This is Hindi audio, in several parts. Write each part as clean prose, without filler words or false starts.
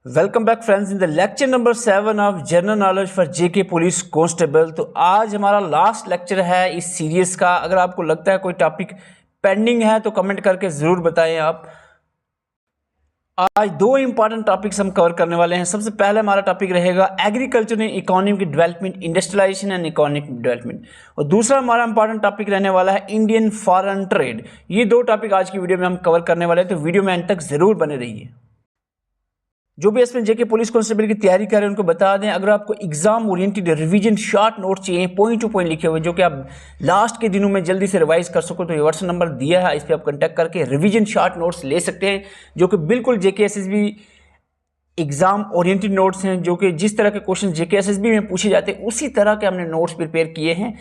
Welcome back friends in the lecture number 7 of general knowledge for JK police constable. तो आज हमारा लास्ट लेक्चर है इस सीरीज का। अगर आपको लगता है कोई टॉपिक पेंडिंग है तो कमेंट करके ज़रूर बताएं आप। आज दो इंपॉर्टेंट टॉपिक्स हम कवर करने वाले हैं। सबसे पहले हमारा टॉपिक रहेगा agriculture and economic development, industrialisation and economic development, और दूसरा हमारा इंपॉर्टेंट टॉपिक रहने वाला है इंडियन फॉरेन ट्रेड। ये दो टॉपिक आज की वीडियो में हम कवर करने वाले हैं, तो वीडियो में एंड तक ज़रूर बने रहिए। जो भी इसमें जेके पुलिस कांस्टेबल की तैयारी कर रहे हैं उनको बता दें, अगर आपको exam oriented revision short note चाहिए पॉइंट टू पॉइंट लिखे हुए जो कि आप लास्ट के दिनों में जल्दी से रिवाइज कर सको, तो ये व्हाट्सएप नंबर दिया है, इस पर आप कांटेक्ट करके रिवीजन शॉर्ट नोट्स ले सकते हैं, जो कि बिल्कुल जेके एसएसबी एग्जाम ओरिएंटेड नोट्स हैं, जो कि जिस तरह के क्वेश्चन जेके एसएसबी में पूछे जाते हैं उसी तरह के हमने नोट्स प्रिपेयर किए हैं।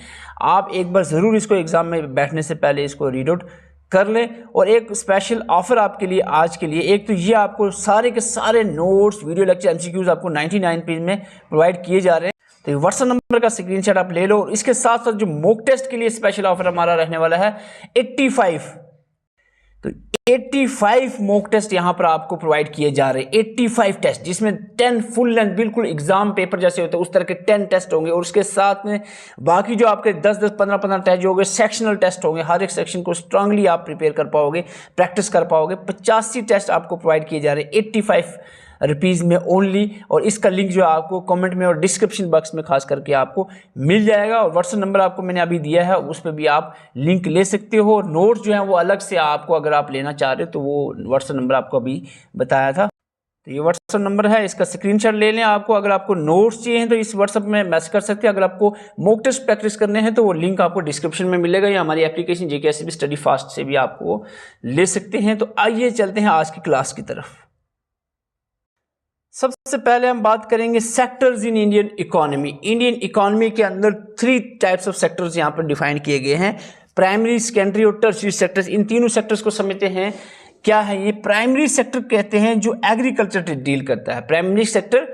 आप एक बार ज़रूर इसको एग्जाम में बैठने से पहले इसको रीड आउट कर लें। और एक स्पेशल ऑफर आपके लिए आज के लिए, एक तो ये आपको सारे के सारे नोट्स वीडियो लेक्चर एमसीक्यूज आपको 99 पेज में प्रोवाइड किए जा रहे हैं। तो व्हाट्सएप नंबर का स्क्रीनशॉट आप ले लो। और इसके साथ साथ जो मॉक टेस्ट के लिए स्पेशल ऑफर हमारा रहने वाला है 85, तो 85 मॉक टेस्ट यहां पर आपको प्रोवाइड किए जा रहे हैं। 85 टेस्ट जिसमें 10 फुल लेंथ बिल्कुल एग्जाम पेपर जैसे होते हैं उस तरह के 10 टेस्ट होंगे, और उसके साथ में बाकी जो आपके 10-10, 15-15 टेस्ट जो होंगे सेक्शनल टेस्ट होंगे। हर एक सेक्शन को स्ट्रांगली आप प्रिपेयर कर पाओगे, प्रैक्टिस कर पाओगे। 85 टेस्ट आपको प्रोवाइड किए जा रहे हैं 85 रुपीज़ में ओनली। और इसका लिंक जो है आपको कमेंट में और डिस्क्रिप्शन बॉक्स में खास करके आपको मिल जाएगा। और व्हाट्सएप नंबर आपको मैंने अभी दिया है, उस पर भी आप लिंक ले सकते हो। नोट्स जो है वो अलग से आपको अगर आप लेना चाह रहे हो तो वो व्हाट्सएप नंबर आपको अभी बताया था, तो ये व्हाट्सएप नंबर है, इसका स्क्रीनशॉट ले लें। आपको अगर आपको नोट्स चाहिए तो इस व्हाट्सएप में मैसेज कर सकते हैं। अगर आपको मॉक टेस्ट प्रैक्टिस करने हैं तो वो लिंक आपको डिस्क्रिप्शन में मिलेगा, या हमारी एप्लीकेशन जेके एसएसबी स्टडी फास्ट से भी आपको ले सकते हैं। तो आइए चलते हैं आज की क्लास की तरफ। सबसे पहले हम बात करेंगे sectors in Indian economy. Indian economy के अंदर 3 टाइप्स ऑफ सेक्टर्स यहाँ पर डिफाइन किए गए हैं, प्राइमरी, सेकेंडरी और टर्शियरी सेक्टर्स। इन तीनों सेक्टर्स को समझते हैं। क्या है ये? प्राइमरी सेक्टर कहते हैं जो एग्रीकल्चर से डील करता है। प्राइमरी सेक्टर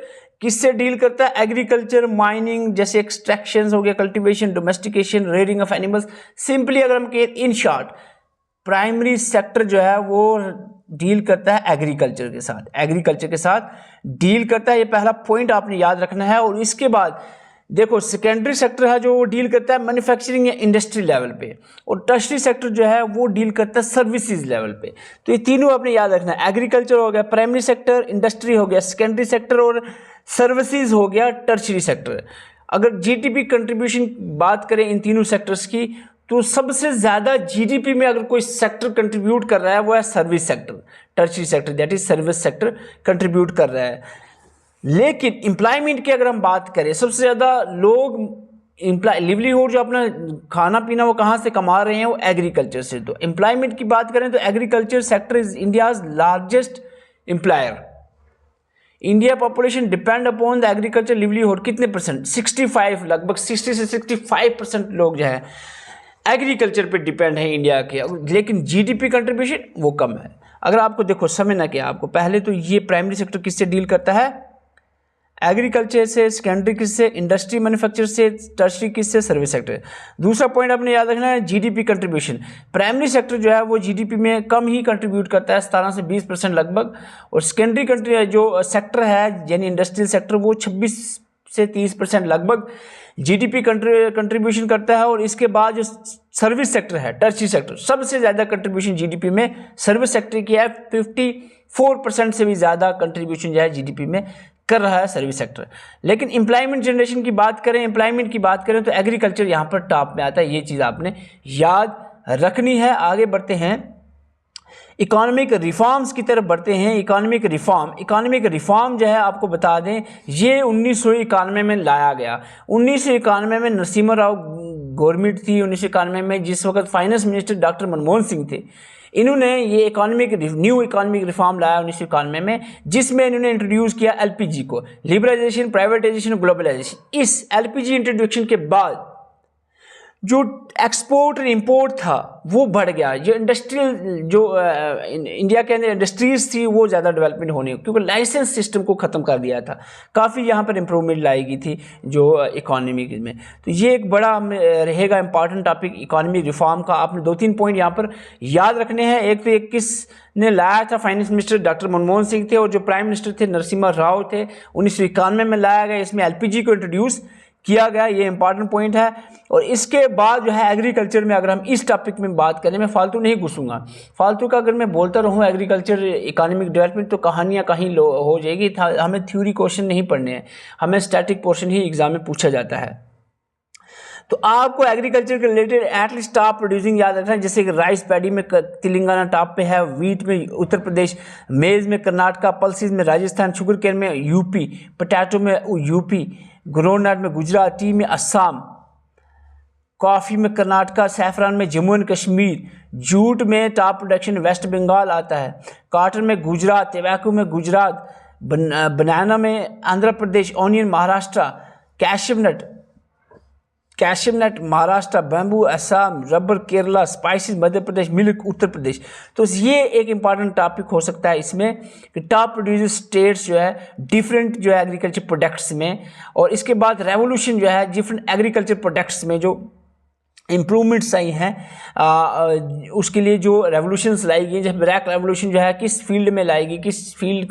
किससे डील करता है? एग्रीकल्चर, माइनिंग जैसे एक्सट्रैक्शन हो गया, cultivation, domestication, rearing of animals. Simply अगर हम कहें इन शॉर्ट, प्राइमरी सेक्टर जो है वो डील करता है एग्रीकल्चर के साथ, एग्रीकल्चर के साथ डील करता है। ये पहला पॉइंट आपने याद रखना है। और इसके बाद देखो सेकेंडरी सेक्टर है जो वो डील करता है मैन्युफैक्चरिंग या इंडस्ट्री लेवल पे, और टर्शरी सेक्टर जो है वो डील करता है सर्विसेज लेवल पे। तो ये तीनों आपने याद रखना है। एग्रीकल्चर हो गया प्राइमरी सेक्टर, इंडस्ट्री हो गया सेकेंडरी सेक्टर, और सर्विसेज हो गया टर्शरी सेक्टर। अगर जीडीपी कंट्रीब्यूशन बात करें इन तीनों सेक्टर्स की, तो सबसे ज़्यादा जीडीपी में अगर कोई सेक्टर कंट्रीब्यूट कर रहा है वो है service sector, tertiary sector, that is service sector contribute कर रहा है। लेकिन एम्प्लॉयमेंट की अगर हम बात करें, सबसे ज़्यादा लोग लिवलीहुड जो अपना खाना पीना वो कहाँ से कमा रहे हैं? वो एग्रीकल्चर से। तो एम्प्लॉयमेंट की बात करें तो agriculture sector is India's largest employer. India population depend upon the agriculture livelihood कितने परसेंट? 65, लगभग 60 से 65% लोग जो है एग्रीकल्चर पे डिपेंड है इंडिया के। लेकिन जीडीपी कंट्रीब्यूशन वो कम है। अगर आपको देखो समझना क्या, आपको पहले तो ये प्राइमरी सेक्टर किससे डील करता है? एग्रीकल्चर से, सेकेंडरी किससे? इंडस्ट्री मैन्युफैक्चर से, टर्शरी किससे? Service sector. दूसरा पॉइंट आपने याद रखना है जीडीपी कंट्रीब्यूशन। प्राइमरी सेक्टर जो है वो जीडीपी में कम ही कंट्रीब्यूट करता है, 17 से 20% लगभग, और सेकेंडरी जो सेक्टर है यानी इंडस्ट्रियल सेक्टर वो 26 से 30% लगभग जीडीपी कंट्रीब्यूशन करता है। और इसके बाद जो सर्विस सेक्टर है, टर्शरी सेक्टर, सबसे ज़्यादा कंट्रीब्यूशन जीडीपी में सर्विस सेक्टर की है। 54% से भी ज़्यादा कंट्रीब्यूशन जो है जीडीपी में कर रहा है सर्विस सेक्टर। लेकिन एम्प्लॉयमेंट जनरेशन की बात करें, एम्प्लॉयमेंट की बात करें तो एग्रीकल्चर यहाँ पर टॉप में आता है। ये चीज़ आपने याद रखनी है। आगे बढ़ते हैं, इकोनॉमिक रिफॉर्म्स की तरफ बढ़ते हैं। इकोनॉमिक रिफॉर्म जो है आपको बता दें ये 1991 में लाया गया। 1991 में नरसिम्हा राव गवर्नमेंट थी 1991 में, जिस वक्त finance minister doctor Manmohan Singh थे। इन्होंने ये न्यू इकोनॉमिक रिफॉर्म लाया 1991 में, जिसमें इन्होंने इंट्रोड्यूस किया एलपीजी को, लिबरलाइजेशन, प्राइवेटाइजेशन, ग्लोबलाइजेशन। इस एलपीजी इंट्रोडक्शन के बाद जो एक्सपोर्ट और इंपोर्ट था वो बढ़ गया, जो इंडस्ट्रियल जो इंडिया के अंदर इंडस्ट्रीज थी वो ज़्यादा डेवलपमेंट होने, क्योंकि लाइसेंस सिस्टम को ख़त्म कर दिया था, काफ़ी यहाँ पर इम्प्रूवमेंट लाई गई थी जो इकॉनमी में। तो ये एक बड़ा रहेगा इंपॉर्टेंट टॉपिक इकॉनमी रिफॉर्म का। आपने 2-3 पॉइंट यहाँ पर याद रखने हैं। एक तो एक किस ने लाया था, finance minister doctor Manmohan Singh थे, और जो प्राइम मिनिस्टर थे नरसिम्हा राव थे, 1991 में लाया गया। इसमें एलपीजी को इंट्रोड्यूस किया गया, ये इंपॉर्टेंट पॉइंट है। और इसके बाद जो है एग्रीकल्चर में, अगर हम इस टॉपिक में बात करें, मैं फालतू नहीं घुसूंगा, फालतू का अगर मैं बोलता रहूँ एग्रीकल्चर इकोनॉमिक डेवलपमेंट तो कहानियाँ कहीं हो जाएगी। हमें थ्योरी क्वेश्चन नहीं पढ़ने हैं, हमें स्टैटिक पोर्शन ही एग्जाम में पूछा जाता है। तो आपको एग्रीकल्चर के रिलेटेड एटलीस्ट टॉप प्रोड्यूसिंग याद रखना है, जैसे कि राइस पैडी में तेलंगाना टॉप पे है, वीट में उत्तर प्रदेश, मेज़ में कर्नाटका, पल्सेस में राजस्थान, शुगर केन में यूपी, पोटैटो में यूपी, ग्राउंडनट में गुजरात, टी में असम, कॉफ़ी में कर्नाटका, सैफरान में जम्मू एंड कश्मीर, जूट में टॉप प्रोडक्शन वेस्ट बंगाल आता है, कॉटन में गुजरात, टबैको में गुजरात, बनाना में Andhra Pradesh, onion Maharashtra, cashew nut Maharashtra, bamboo Assam, rubber Kerala, spices Madhya Pradesh, milk Uttar Pradesh. तो ये एक इंपॉर्टेंट टॉपिक हो सकता है इसमें कि टॉप प्रोड्यूसर स्टेट्स जो है डिफरेंट जो है एग्रीकल्चर प्रोडक्ट्स में। और इसके बाद रेवोल्यूशन जो है डिफरेंट एग्रीकल्चर प्रोडक्ट्स में जो इम्प्रूवमेंट्स आई हैं, उसके लिए जो रेवोल्यूशंस लाई गई, जैसे ब्लैक रेवोल्यूशन जो है किस फील्ड में लाएगी, किस फील्ड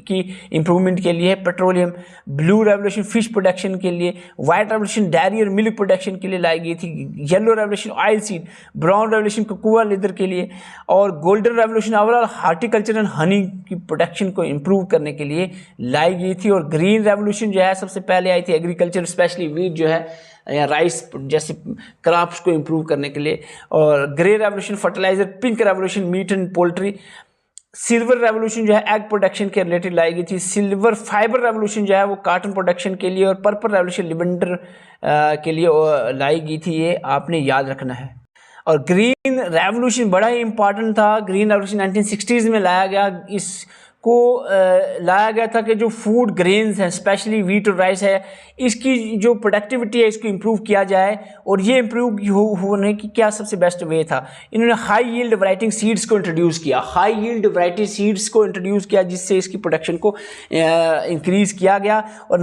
की इम्प्रूवमेंट के लिए, petroleum, blue revolution fish production के लिए, वाइट रेवोल्यूशन डेयरी और मिल्क प्रोडक्शन के लिए लाई गई थी, yellow revolution oil seed, brown revolution cocoa leather के लिए, और golden revolution overall horticulture and honey की प्रोडक्शन को इम्प्रूव करने के लिए लाई गई थी। और ग्रीन रेवोल्यूशन जो है सबसे पहले आई थी एग्रीकल्चर स्पेशली वीट जो है या राइस जैसे क्रॉप्स को इम्प्रूव करने के लिए, और grey revolution fertiliser, pink revolution meat and poultry, silver revolution जो है एग प्रोडक्शन के रिलेटेड लाई गई थी, सिल्वर फाइबर रेवोल्यूशन जो है वो कॉटन प्रोडक्शन के लिए, और पर्पल रेवोल्यूशन लिवेंडर के लिए लाई गई थी, ये आपने याद रखना है। और ग्रीन रेवोल्यूशन बड़ा ही इंपॉर्टेंट था, ग्रीन रेवोल्यूशन 1960s में लाया गया। इसको लाया गया था कि जो फूड ग्रेन्स हैं स्पेशली वीट और राइस है, इसकी जो प्रोडक्टिविटी है इसको इम्प्रूव किया जाए। और ये इम्प्रूव होने की क्या सबसे बेस्ट वे था, इन्होंने हाई यील्ड वैरायटी सीड्स को इंट्रोड्यूस किया, हाई यील्ड वैरायटी सीड्स को इंट्रोड्यूस किया, जिससे इसकी प्रोडक्शन को इंक्रीज किया गया। और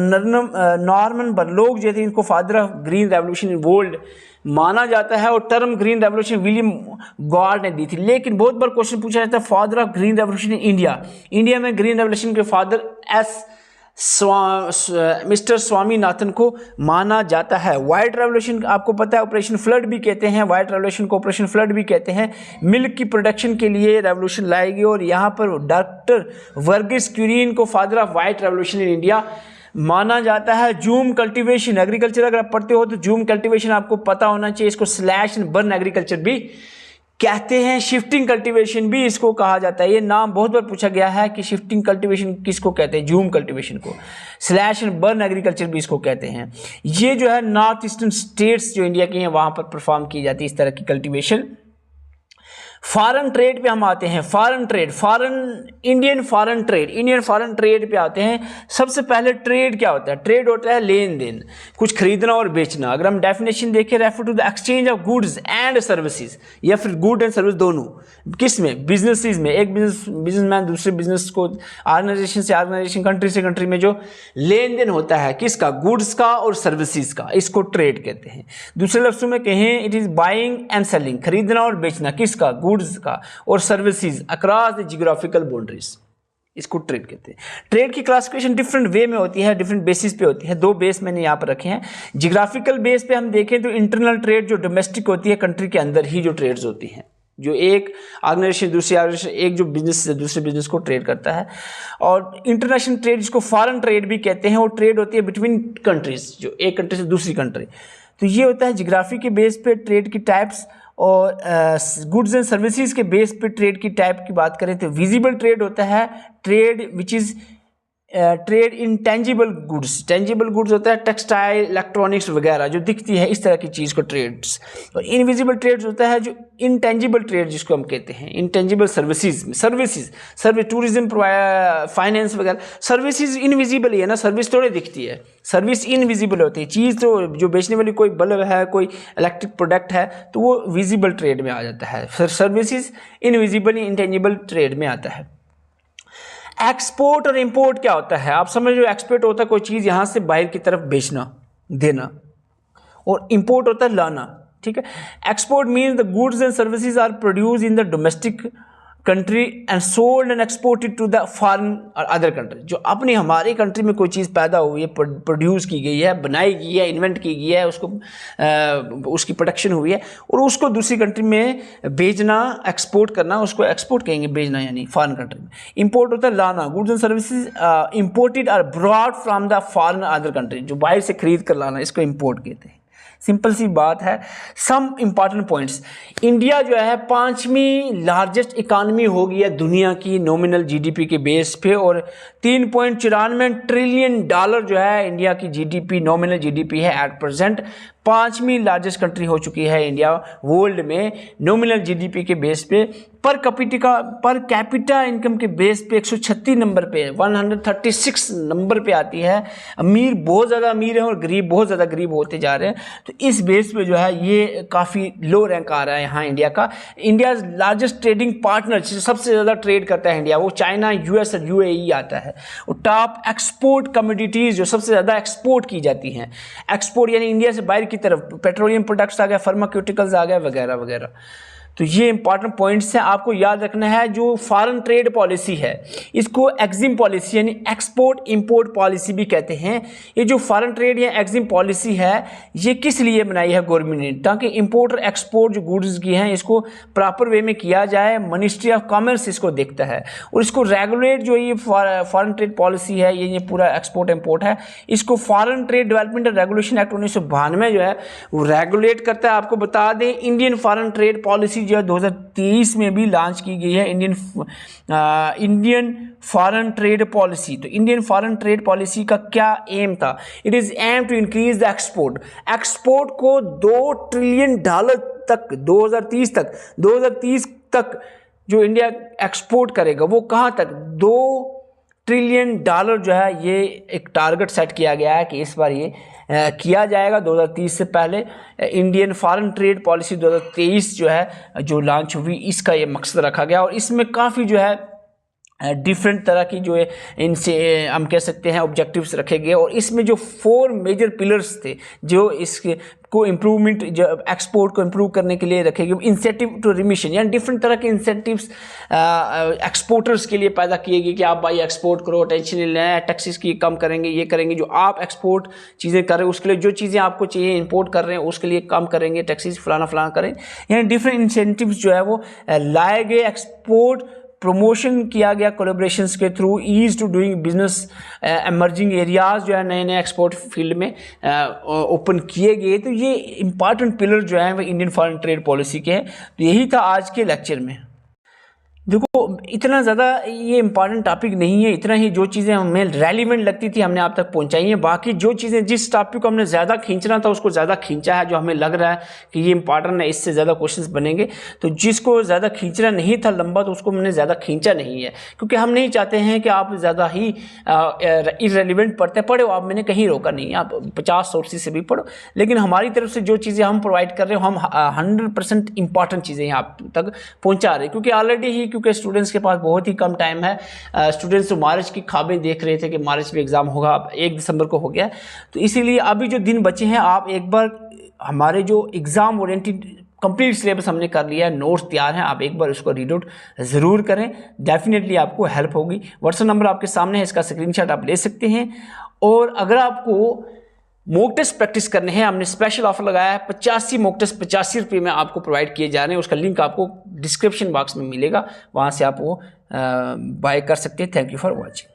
नॉर्मन बरलोग जो थे इनको father of green revolution in world माना जाता है, और term green revolution William God ने दी थी। लेकिन बहुत बार क्वेश्चन पूछा जाता है father of green revolution in India में ग्रीन रेवोल्यूशन के फादर मिस्टर स्वामीनाथन को माना जाता है। वाइट रेवोल्यूशन आपको पता है ऑपरेशन फ्लड भी कहते हैं, वाइट रेवोल्यूशन को ऑपरेशन फ्लड भी कहते हैं। मिल्क की प्रोडक्शन के लिए रेवोल्यूशन लाएगी, और यहाँ पर डॉक्टर वर्गीस क्यूरीन को father of white revolution in India माना जाता है। जूम कल्टीवेशन, एग्रीकल्चर अगर आप पढ़ते हो तो जूम कल्टीवेशन आपको पता होना चाहिए, इसको स्लैश एंड बर्न एग्रीकल्चर भी कहते हैं, शिफ्टिंग कल्टीवेशन भी इसको कहा जाता है। ये नाम बहुत बार पूछा गया है कि शिफ्टिंग कल्टीवेशन किसको कहते हैं, जूम कल्टीवेशन को, स्लैश एंड बर्न एग्रीकल्चर भी इसको कहते हैं। ये जो है नॉर्थ ईस्टर्न स्टेट्स जो इंडिया की हैं वहाँ पर परफॉर्म की जाती है इस तरह की कल्टीवेशन। फॉरेन ट्रेड पे हम आते हैं, foreign trade, Indian foreign trade पे आते हैं। सबसे पहले ट्रेड क्या होता है, ट्रेड होता है लेन देन, कुछ खरीदना और बेचना। अगर हम डेफिनेशन देखें, refer to the exchange of goods and services, या फिर गुड एंड सर्विस दोनों, किस में, बिजनेसेस में। एक बिजनेसमैन दूसरे बिजनेस को, ऑर्गेनाइजेशन से ऑर्गेनाइजेशन, कंट्री से कंट्री में जो लेन देन होता है किसका, गुड्स का और सर्विसेज का, इसको ट्रेड कहते हैं। दूसरे लफ्जों में कहें it is buying and selling, खरीदना और बेचना किसका, गुड्स का और services across the geographical boundaries, इसको ट्रेड कहते हैं। ट्रेड की क्लासिफिकेशन डिफरेंट वे में होती है, डिफरेंट बेसिस पे होती है। 2 बेस मैंने यहाँ पर रखे हैं। जियोग्राफिकल बेस पे हम देखें तो इंटरनल ट्रेड जो डोमेस्टिक होती है, कंट्री के अंदर ही जो ट्रेड्स होती हैं, जो एक ऑर्गेनाइजेशन दूसरी ऑर्गेनाइजेशन, एक जो बिजनेस से दूसरे बिजनेस को ट्रेड करता है। और इंटरनेशनल ट्रेड जिसको फॉरेन ट्रेड भी कहते हैं, वो ट्रेड होती है बिटवीन कंट्रीज, जो एक कंट्री से दूसरी कंट्री। तो ये होता है जियोग्राफी के बेस पे ट्रेड की टाइप्स। और गुड्स एंड सर्विसेज के बेस पे ट्रेड की टाइप की बात करें तो विजिबल ट्रेड होता है, trade which is trade in tangible goods, tangible goods होता है टेक्सटाइल, इलेक्ट्रॉनिक्स वगैरह जो दिखती है इस तरह की चीज़ को ट्रेड्स। और इनविजिबल ट्रेड्स होता है जो इनटेंजिबल ट्रेड जिसको हम कहते हैं, इनटेंजिबल सर्विसेज, टूरिज्म, फाइनेंस वगैरह। सर्विसेज इनविजिबल ही है ना, सर्विस थोड़ी दिखती है, सर्विस इनविजिबल होती है। चीज़ तो जो बेचने वाली कोई बल्ब है, कोई इलेक्ट्रिक प्रोडक्ट है तो वो विजिबल ट्रेड में आ जाता है, सर्विसेज इनविजिबल इंटेंजिबल ट्रेड में आता है। एक्सपोर्ट और इंपोर्ट क्या होता है आप समझ लो। एक्सपोर्ट होता है कोई चीज़ यहाँ से बाहर की तरफ बेचना देना, और इंपोर्ट होता है लाना, ठीक है। Export means the goods and services are produce in the domestic country and sold and exported to the foreign और अदर कंट्री। जो अपनी हमारी कंट्री में कोई चीज़ पैदा हुई है, प्रोड्यूस की गई है, बनाई गई है, इन्वेंट की गई है, उसकी प्रोडक्शन हुई है, और उसको दूसरी कंट्री में बेचना, एक्सपोर्ट करना, उसको एक्सपोर्ट कहेंगे, बेचना यानी फॉरेन कंट्री में। इंपोर्ट होता है लाना, goods and services imported are brought from the foreign other country, जो बाहर से खरीद कर लाना, इसको इंपोर्ट कहते हैं। सिंपल सी बात है। सम इंपॉर्टेंट पॉइंट्स, इंडिया जो है 5वीं लार्जेस्ट इकानमी हो गई है दुनिया की नॉमिनल जीडीपी के बेस पे, और 3.94 ट्रिलियन डॉलर जो है इंडिया की जीडीपी, नॉमिनल जीडीपी है एट प्रेजेंट। 5वीं लार्जेस्ट कंट्री हो चुकी है इंडिया वर्ल्ड में नॉमिनल जीडीपी के बेस पे। पर कैपिटा इनकम के बेस पे 136 नंबर पे, 136 नंबर पे आती है। अमीर बहुत ज़्यादा अमीर है और गरीब बहुत ज़्यादा गरीब होते जा रहे हैं, तो इस बेस पे जो है ये काफ़ी लो रैंक आ रहा है यहाँ इंडिया का। इंडिया लार्जेस्ट ट्रेडिंग पार्टनर, सबसे ज़्यादा ट्रेड करता है इंडिया, वो चाइना, यूएस और यूएई आता है। और टॉप एक्सपोर्ट कमोडिटीज़ जो सबसे ज़्यादा एक्सपोर्ट की जाती हैं, एक्सपोर्ट यानी इंडिया से बाहर की तरफ, पेट्रोलियम प्रोडक्ट्स आ गया, फार्मास्यूटिकल्स आ गया वगैरह वगैरह। तो ये इंपॉर्टेंट पॉइंट्स हैं, आपको याद रखना है। जो फॉरेन ट्रेड पॉलिसी है इसको एक्जिम पॉलिसी यानी एक्सपोर्ट इंपोर्ट पॉलिसी भी कहते हैं। ये जो फॉरेन ट्रेड या एक्जिम पॉलिसी है ये किस लिए बनाई है गवर्नमेंट ने, ताकि इंपोर्ट और एक्सपोर्ट जो गुड्स की हैं इसको प्रॉपर वे में किया जाए। मिनिस्ट्री ऑफ कॉमर्स इसको देखता है, और इसको रेगुलेट जो ये फॉरेन ट्रेड पॉलिसी है, ये पूरा एक्सपोर्ट इंपोर्ट है, इसको foreign trade development and regulation act 1992 जो है वो रेगुलेट करता है। आपको बता दें इंडियन फॉरेन ट्रेड पॉलिसी जो है 2023 में भी लॉन्च की गई है, इंडियन फॉरेन ट्रेड पॉलिसी। तो इंडियन फॉरेन ट्रेड पॉलिसी का क्या एम था? It is aim to increase the export को 2 ट्रिलियन डॉलर तक 2030 तक जो इंडिया एक्सपोर्ट करेगा वो कहाँ तक, 2 ट्रिलियन डॉलर जो है ये एक टारगेट सेट किया गया है कि इस बार ये किया जाएगा 2030 से पहले। इंडियन फॉरेन ट्रेड पॉलिसी 2023 जो है जो लॉन्च हुई, इसका ये मकसद रखा गया, और इसमें काफ़ी जो है डिफरेंट तरह की जो है इनसे हम कह सकते हैं ऑब्जेक्टिव्स रखे गए। और इसमें जो 4 मेजर पिलर्स थे जो इसके को इम्प्रूवमेंट, जो एक्सपोर्ट को इम्प्रूव करने के लिए रखे गए, इंसेंटिव टू रिमिशन यानी डिफरेंट तरह के इंसेंटिव्स एक्सपोर्टर्स के लिए पैदा किए गए कि आप भाई एक्सपोर्ट करो, टेंशन नहीं लेना, टैक्सेस की कम करेंगे, ये करेंगे, जो आप एक्सपोर्ट चीज़ें कर रहे हैं उसके लिए जो चीज़ें आपको चाहिए इंपोर्ट कर रहे हैं उसके लिए कम करेंगे, टैक्सेस फलाना करें, यानी डिफरेंट इंसेंटिव्स जो है वो लाए गए। एक्सपोर्ट प्रमोशन किया गया कोलैबोरेशंस के through, ease to doing business, emerging areas जो है नए नए एक्सपोर्ट फील्ड में ओपन किए गए। तो ये इंपॉर्टेंट पिलर जो है वो इंडियन फॉरेन ट्रेड पॉलिसी के हैं। तो यही था आज के लेक्चर में। देखो इतना ज़्यादा ये इंपॉर्टेंट टॉपिक नहीं है, इतना ही जो चीज़ें हमें रेलिवेंट लगती थी हमने आप तक पहुंचाई हैं। बाकी जो चीज़ें जिस टॉपिक को हमने ज़्यादा खींचना था उसको ज़्यादा खींचा है, जो हमें लग रहा है कि ये इंपॉर्टेंट है, इससे ज़्यादा क्वेश्चंस बनेंगे। तो जिसको ज़्यादा खींचना नहीं था लंबा, तो उसको हमने ज़्यादा खींचा नहीं है, क्योंकि हम नहीं चाहते हैं कि आप ज़्यादा ही इररेलेवेंट पढ़ो। आप मैंने कहीं रोका नहीं, आप 50 सोर्सेज से भी पढ़ो, लेकिन हमारी तरफ से जो चीज़ें हम प्रोवाइड कर रहे हो हम 100% इंपॉर्टेंट चीज़ें आप तक पहुँचा रहे हैं, क्योंकि ऑलरेडी ही क्योंकि स्टूडेंट्स के पास बहुत ही कम टाइम है। स्टूडेंट्स तो मार्च की ख्वाबें देख रहे थे कि मार्च में एग्जाम होगा, अब 1 दिसंबर को हो गया। तो इसीलिए अभी जो दिन बचे हैं आप एक बार हमारे जो एग्जाम ओरिएंटेड कंप्लीट सिलेबस हमने कर लिया है, नोट्स तैयार हैं, आप एक बार उसको रीड आउट ज़रूर करें, डेफिनेटली आपको हेल्प होगी। व्हाट्सएप नंबर आपके सामने है, इसका स्क्रीनशॉट आप ले सकते हैं। और अगर आपको मॉक टेस्ट प्रैक्टिस करने हैं, हमने स्पेशल ऑफर लगाया है, 85 मॉक टेस्ट 85 रुपये में आपको प्रोवाइड किए जा रहे हैं। उसका लिंक आपको डिस्क्रिप्शन बॉक्स में मिलेगा, वहाँ से आप वो बाय कर सकते हैं। Thank you for watching.